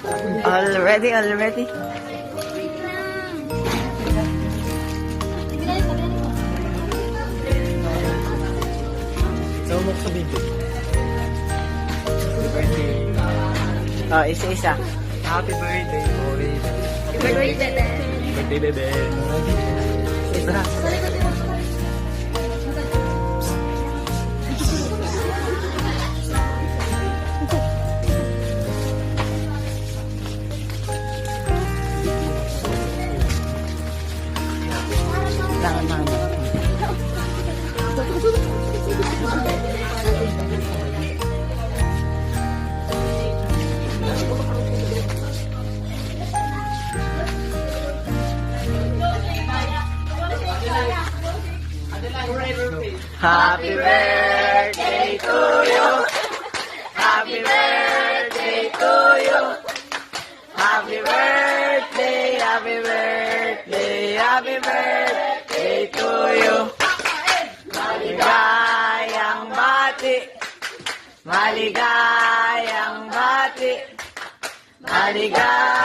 Already. Sumok sa video. Happy birthday. Oh, isa-isa. Happy birthday, boy. Birthday, Dede. Birthday, Dede. Isa na. Lang. Happy birthday to you. Happy birthday to you. Happy birthday, happy birthday, happy birthday to you. Maligayang bati. Maligayang bati. Maligayang